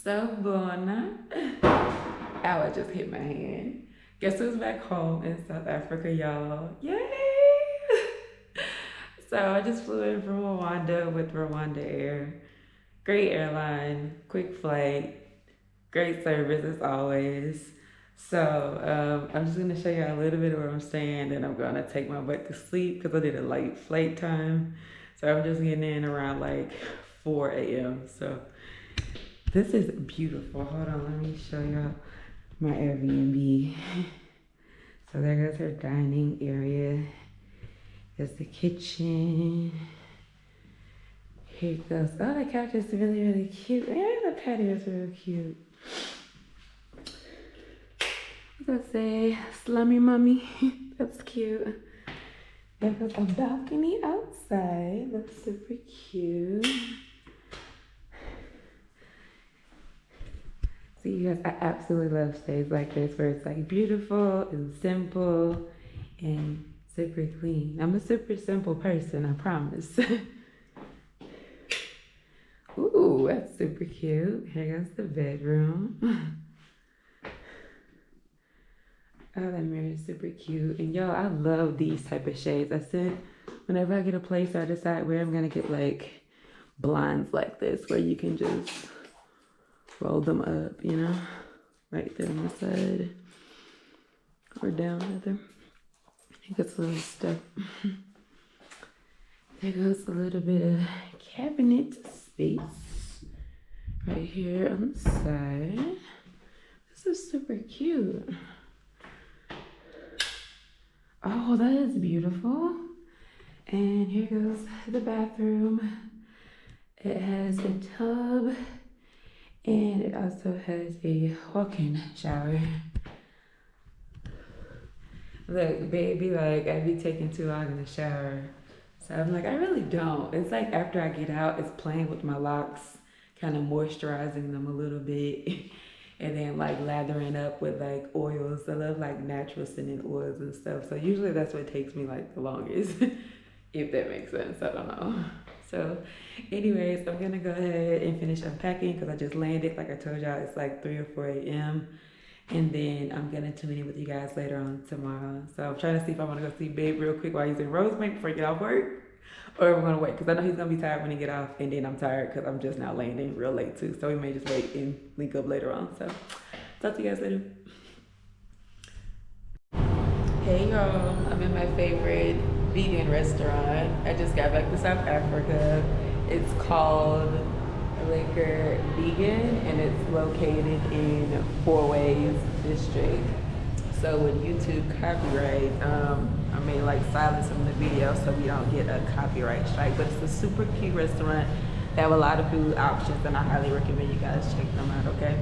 So buona. Ow, I just hit my hand. Guess who's back home in South Africa, y'all? Yay! So I just flew in from Rwanda with Rwanda Air. Great airline, quick flight, great service as always. So I'm just gonna show you a little bit of where I'm staying, and I'm gonna take my butt to sleep because I did a light flight time. So I'm just getting in around like 4 a.m. So this is beautiful. Hold on, let me show y'all my Airbnb. So there goes her dining area. There's the kitchen. Here it goes. Oh, the couch is really, really cute. Yeah, the patio is real cute. Let's say slummy mummy. That's cute. There goes a balcony outside. That's super cute. See, you guys, I absolutely love stays like this where it's like beautiful and simple and super clean. I'm a super simple person, I promise. Ooh, that's super cute. Here goes the bedroom. Oh, that mirror is super cute. And yo, I love these type of shades. I said, whenever I get a place or I decide where I'm gonna get like blinds like this, where you can just roll them up, you know, right there on the side or down rather. I think it's a little stuff. There goes a little bit of cabinet space right here on the side. This is super cute. Oh, that is beautiful. And here goes the bathroom. It has a tub and it also has a walk-in shower. Look, baby, like I be taking too long in the shower. So I'm like, I really don't. It's like after I get out, it's playing with my locks, kind of moisturizing them a little bit. And then like lathering up with like oils. I love like natural scented oils and stuff. So usually that's what takes me like the longest, if that makes sense. I don't know. So anyways, I'm gonna go ahead and finish unpacking because I just landed. Like I told y'all, it's like 3 or 4 a.m. And then I'm gonna tune in with you guys later on tomorrow. So I'm trying to see if I wanna go see Babe real quick while he's in Rosebank before I get off work. Or we're gonna wait, because I know he's gonna be tired when he get off, and then I'm tired because I'm just now landing real late too. So we may just wait and link up later on. So talk to you guys later. Hey y'all, I'm in my favorite vegan restaurant. I just got back to South Africa. It's called Liquor Vegan, and it's located in Four Ways District. So with YouTube copyright, I may like silence some of the video so we don't get a copyright strike. But it's a super cute restaurant. They have a lot of food options, and I highly recommend you guys check them out, okay?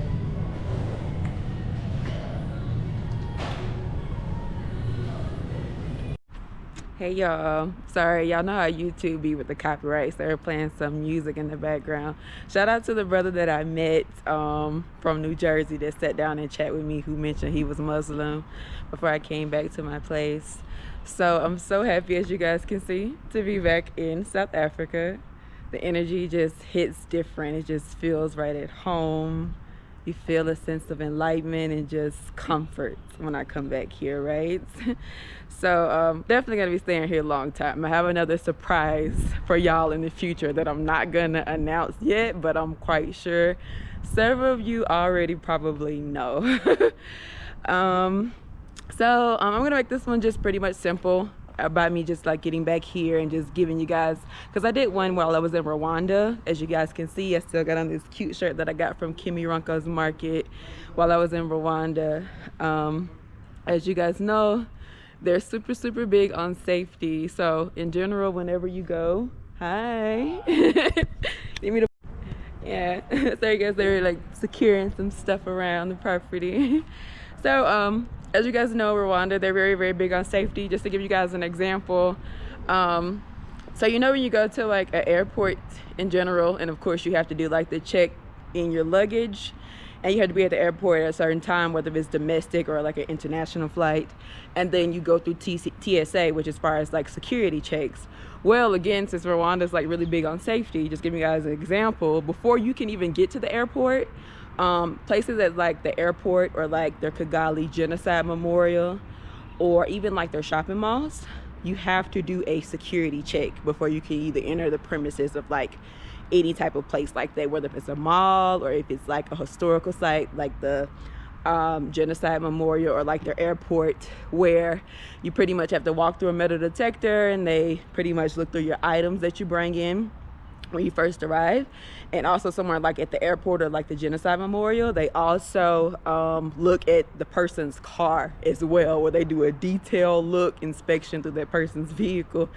Hey y'all, sorry, y'all know how YouTube be with the copyrights. They're playing some music in the background. Shout out to the brother that I met from New Jersey that sat down and chat with me, who mentioned he was Muslim before I came back to my place. So I'm so happy, as you guys can see, to be back in South Africa. The energy just hits different. It just feels right at home. You feel a sense of enlightenment and just comfort when I come back here, right? So definitely gonna be staying here a long time. I have another surprise for y'all in the future that I'm not gonna announce yet, but I'm quite sure several of you already probably know. I'm gonna make this one just pretty much simple about me just like getting back here and just giving you guys, because I did one while I was in Rwanda. As you guys can see, I still got on this cute shirt that I got from Kimi Runko's Market while I was in Rwanda. As you guys know, they're super big on safety. So in general, whenever you go, hi. Yeah, so I guess they're like securing some stuff around the property. So as you guys know, Rwanda, they're very big on safety. Just to give you guys an example, so you know when you go to like an airport in general, and of course you have to do like the check in your luggage, and you have to be at the airport at a certain time, whether it's domestic or like an international flight, and then you go through TSA, which is as far as like security checks. Well, again, since Rwanda's like really big on safety, just giving you guys an example, before you can even get to the airport, Places at like the airport or like their Kigali Genocide Memorial, or even like their shopping malls, you have to do a security check before you can either enter the premises of like any type of place like that, whether it's a mall or if it's like a historical site like the Genocide Memorial, or like their airport, where you pretty much have to walk through a metal detector and they pretty much look through your items that you bring in when you first arrive. And also somewhere like at the airport or like the Genocide Memorial, they also look at the person's car as well, where they do a detailed look inspection through that person's vehicle.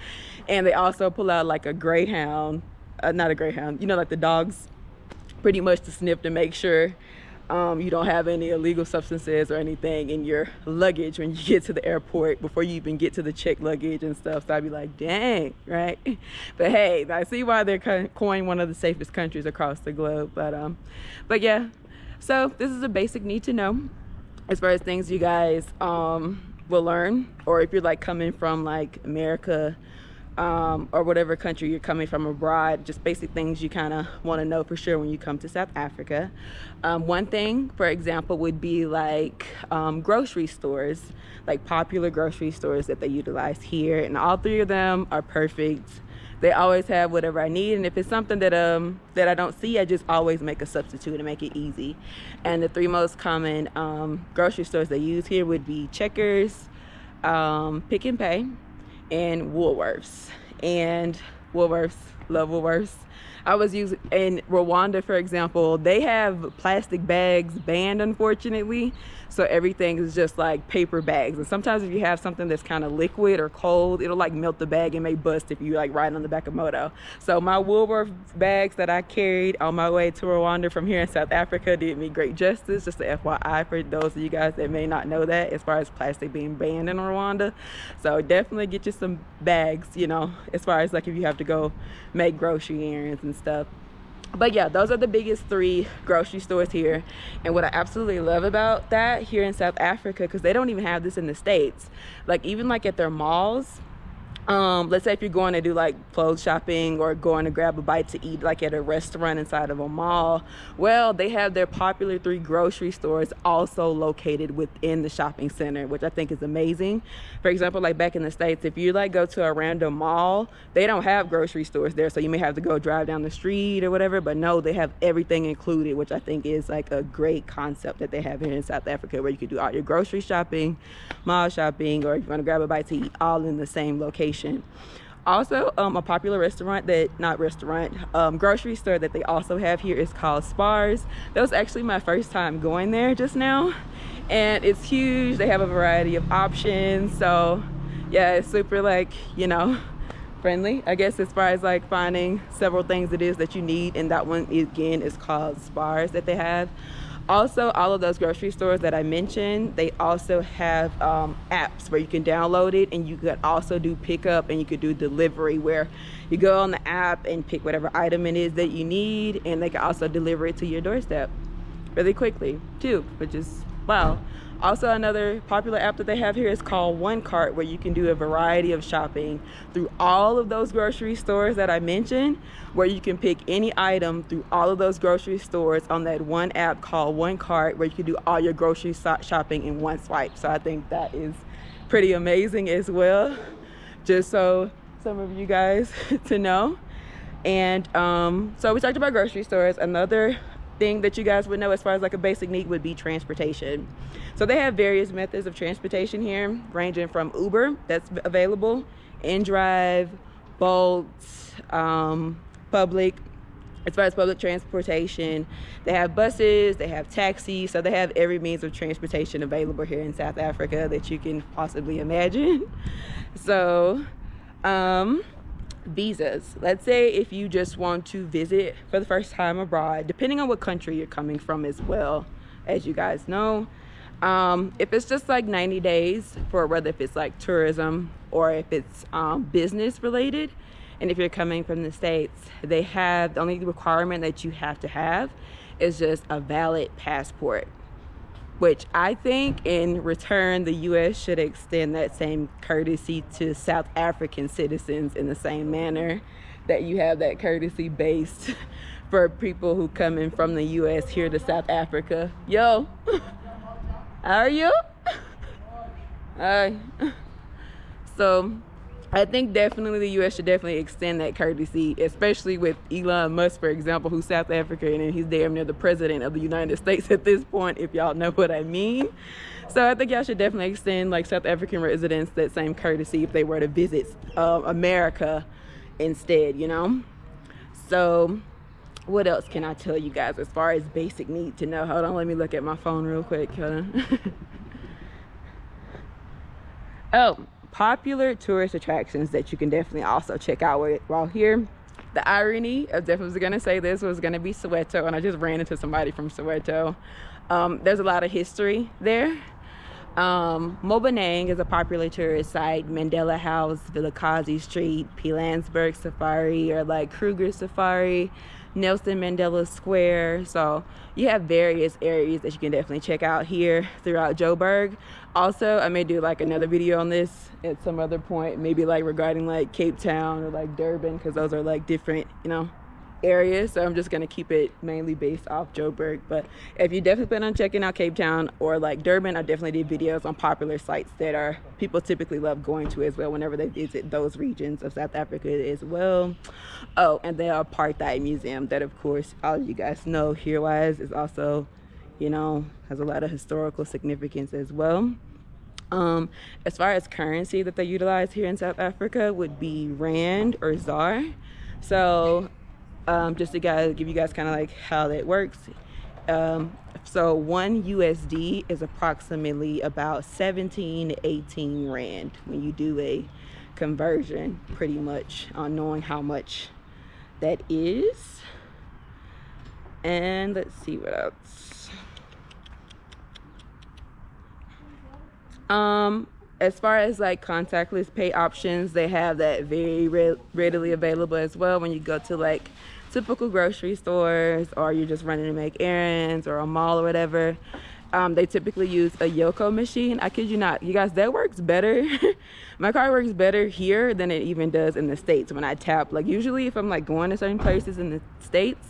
And they also pull out like a greyhound, not a greyhound, you know, like the dogs, pretty much to sniff to make sure you don't have any illegal substances or anything in your luggage when you get to the airport before you even get to the checked luggage and stuff. So I'd be like, dang, right? But hey, I see why they're coined one of the safest countries across the globe. But yeah, so this is a basic need to know as far as things you guys will learn, or if you're like coming from like America, or whatever country you're coming from abroad, just basic things you kind of want to know for sure when you come to South Africa. One thing, for example, would be like grocery stores, like popular grocery stores that they utilize here, and all three of them are perfect. They always have whatever I need, and if it's something that I don't see, I just always make a substitute and make it easy. And the three most common grocery stores they use here would be Checkers, Pick and Pay, and Woolworths. And Woolworths, love Woolworths. I was using in Rwanda, for example, they have plastic bags banned, unfortunately, so everything is just like paper bags. And sometimes if you have something that's kind of liquid or cold, it'll like melt the bag and may bust if you like ride on the back of moto. So my Woolworth bags that I carried on my way to Rwanda from here in South Africa did me great justice. Just a FYI for those of you guys that may not know that, as far as plastic being banned in Rwanda. So definitely get you some bags, you know, as far as like if you have to go make grocery errands and stuff. But yeah, those are the biggest three grocery stores here. And what I absolutely love about that here in South Africa, because they don't even have this in the States, like even like at their malls, let's say if you're going to do like clothes shopping or going to grab a bite to eat like at a restaurant inside of a mall, well, they have their popular three grocery stores also located within the shopping center, which I think is amazing. For example, like back in the States, if you like go to a random mall, they don't have grocery stores there, so you may have to go drive down the street or whatever. But no, they have everything included, which I think is like a great concept that they have here in South Africa, where you can do all your grocery shopping, mall shopping, or if you want to grab a bite to eat, all in the same location. Also, a popular grocery store that they also have here is called Spars. That was actually my first time going there just now, and it's huge. They have a variety of options, so yeah, it's super like, you know, friendly, I guess, as far as like finding several things it is that you need. And that one again is called Spars that they have. Also, all of those grocery stores that I mentioned, they also have apps where you can download it, and you could also do pickup and you could do delivery, where you go on the app and pick whatever item it is that you need, and they can also deliver it to your doorstep really quickly too, which is wow. Also, another popular app that they have here is called One Cart, where you can do a variety of shopping through all of those grocery stores that I mentioned, where you can pick any item through all of those grocery stores on that one app called One Cart, where you can do all your grocery shopping in one swipe. So I think that is pretty amazing as well, just so some of you guys to know. And so we talked about grocery stores. Another thing that you guys would know as far as like a basic need would be transportation. So they have various methods of transportation here, ranging from Uber, that's available, InDrive, Bolt, public. As far as public transportation, they have buses, they have taxis, so they have every means of transportation available here in South Africa that you can possibly imagine. So visas, let's say if you just want to visit for the first time abroad, depending on what country you're coming from as well, as you guys know, if it's just like 90 days for whether if it's like tourism or if it's business related, and if you're coming from the States, they have the only requirement that you have to have is just a valid passport, which I think in return the US should extend that same courtesy to South African citizens in the same manner that you have that courtesy based for people who come in from the US here to South Africa. Yo, how are you? Hi. So I think definitely the US should definitely extend that courtesy, especially with Elon Musk, for example, who's South African, and he's damn near the president of the United States at this point, if y'all know what I mean. So I think y'all should definitely extend like South African residents that same courtesy if they were to visit America instead, you know? So what else can I tell you guys as far as basic need to know? Hold on, let me look at my phone real quick. Hold on. Oh, popular tourist attractions that you can definitely also check out while here. The irony of definitely was gonna say this was gonna be Soweto, and I just ran into somebody from Soweto. There's a lot of history there. Mobanang is a popular tourist site. Mandela House, Vilakazi Street, Pilansberg Safari, or like Kruger Safari, Nelson Mandela Square. So you have various areas that you can definitely check out here throughout Joburg. Also, I may do like another video on this at some other point, maybe like regarding like Cape Town or like Durban, because those are like different, you know, areas. So I'm just gonna keep it mainly based off Joburg. But if you definitely plan on checking out Cape Town or like Durban, I definitely did videos on popular sites that are people typically love going to as well whenever they visit those regions of South Africa as well. Oh, and the Apartheid Museum, that of course all of you guys know here wise is also, you know, has a lot of historical significance as well. As far as currency that they utilize here in South Africa would be Rand or ZAR. So just to give you guys kind of like how that works. So 1 USD is approximately about 17 to 18 Rand when you do a conversion, pretty much on knowing how much that is. And let's see what else. As far as like contactless pay options, they have that very readily available as well when you go to like typical grocery stores, or you're just running to make errands, or a mall or whatever. They typically use a Yoko machine. I kid you not, you guys, that works better. My card works better here than it even does in the States when I tap. Like usually if I'm like going to certain places in the States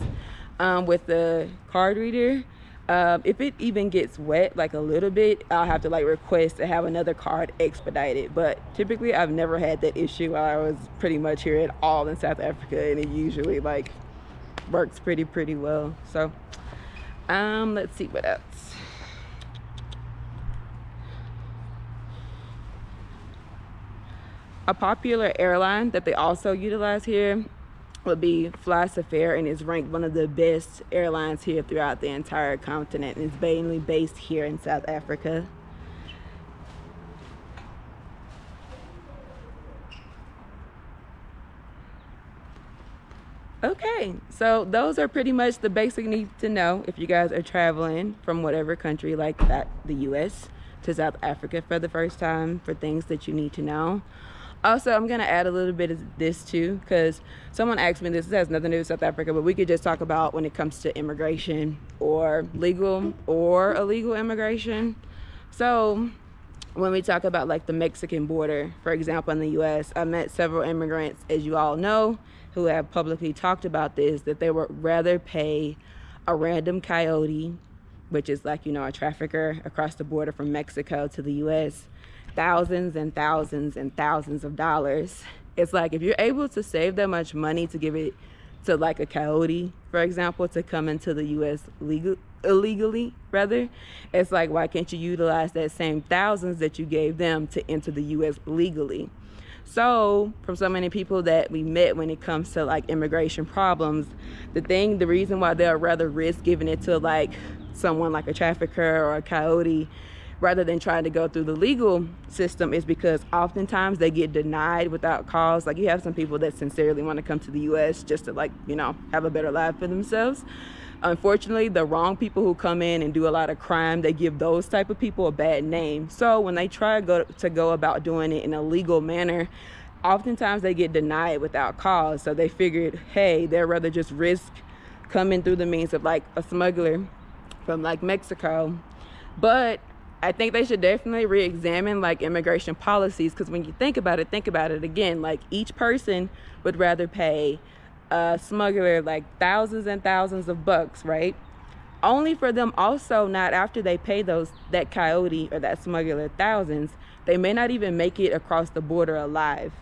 with the card reader, if it even gets wet like a little bit, I'll have to like request to have another card expedited. But typically I've never had that issue while I was pretty much here at all in South Africa, and it usually like works pretty well. So let's see what else. A popular airline that they also utilize here would be Fly Safari, and is ranked one of the best airlines here throughout the entire continent, and it's mainly based here in South Africa. Okay, so those are pretty much the basic needs to know if you guys are traveling from whatever country like that, the US to South Africa for the first time, for things that you need to know. Also, I'm going to add a little bit of this too, because someone asked me this. This has nothing to do with South Africa, but we could just talk about when it comes to immigration, or legal or illegal immigration. So when we talk about like the Mexican border, for example, in the US, I met several immigrants, as you all know, who have publicly talked about this, that they would rather pay a random coyote, which is like, you know, a trafficker across the border from Mexico to the US, thousands and thousands and thousands of dollars. It's like, if you're able to save that much money to give it to like a coyote, for example, to come into the US illegally rather, it's like, why can't you utilize that same thousands that you gave them to enter the US legally? So from so many people that we met when it comes to like immigration problems, the reason why they'll rather risk giving it to like someone like a trafficker or a coyote rather than trying to go through the legal system is because oftentimes they get denied without cause. Like, you have some people that sincerely want to come to the US just to, like, you know, have a better life for themselves. Unfortunately, the wrong people who come in and do a lot of crime, they give those type of people a bad name. So when they try to go about doing it in a legal manner, oftentimes they get denied without cause. So they figured, hey, they'd rather just risk coming through the means of like a smuggler from like Mexico. But I think they should definitely re-examine like immigration policies, because when you think about it again, like each person would rather pay smuggler like thousands and thousands of bucks, right? Only for them also, not after they pay that coyote or that smuggler thousands, they may not even make it across the border alive.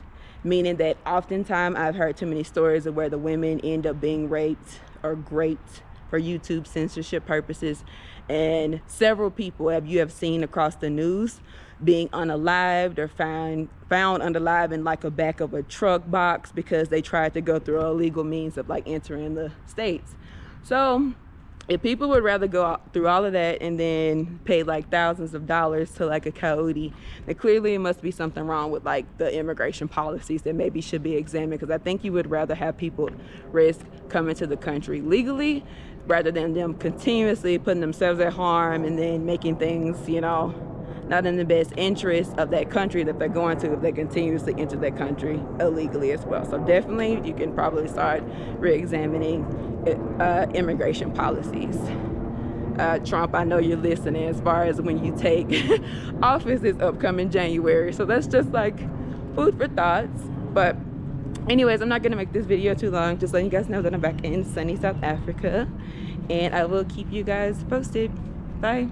Meaning that oftentimes I've heard too many stories of where the women end up being raped or graped for YouTube censorship purposes, and several people you have seen across the news being unalived or found unalive in like a back of a truck box because they tried to go through illegal means of like entering the states. So if people would rather go through all of that and then pay like thousands of dollars to like a coyote, then clearly it must be something wrong with like the immigration policies that maybe should be examined, because I think you would rather have people risk coming to the country legally rather than them continuously putting themselves at harm and then making things, you know, not in the best interest of that country that they're going to if they continuously enter that country illegally as well. So definitely you can probably start re-examining immigration policies. Trump, I know you're listening, as far as when you take office is upcoming January. So that's just like food for thoughts. But anyways, I'm not gonna make this video too long, just letting you guys know that I'm back in sunny South Africa, and I will keep you guys posted. Bye.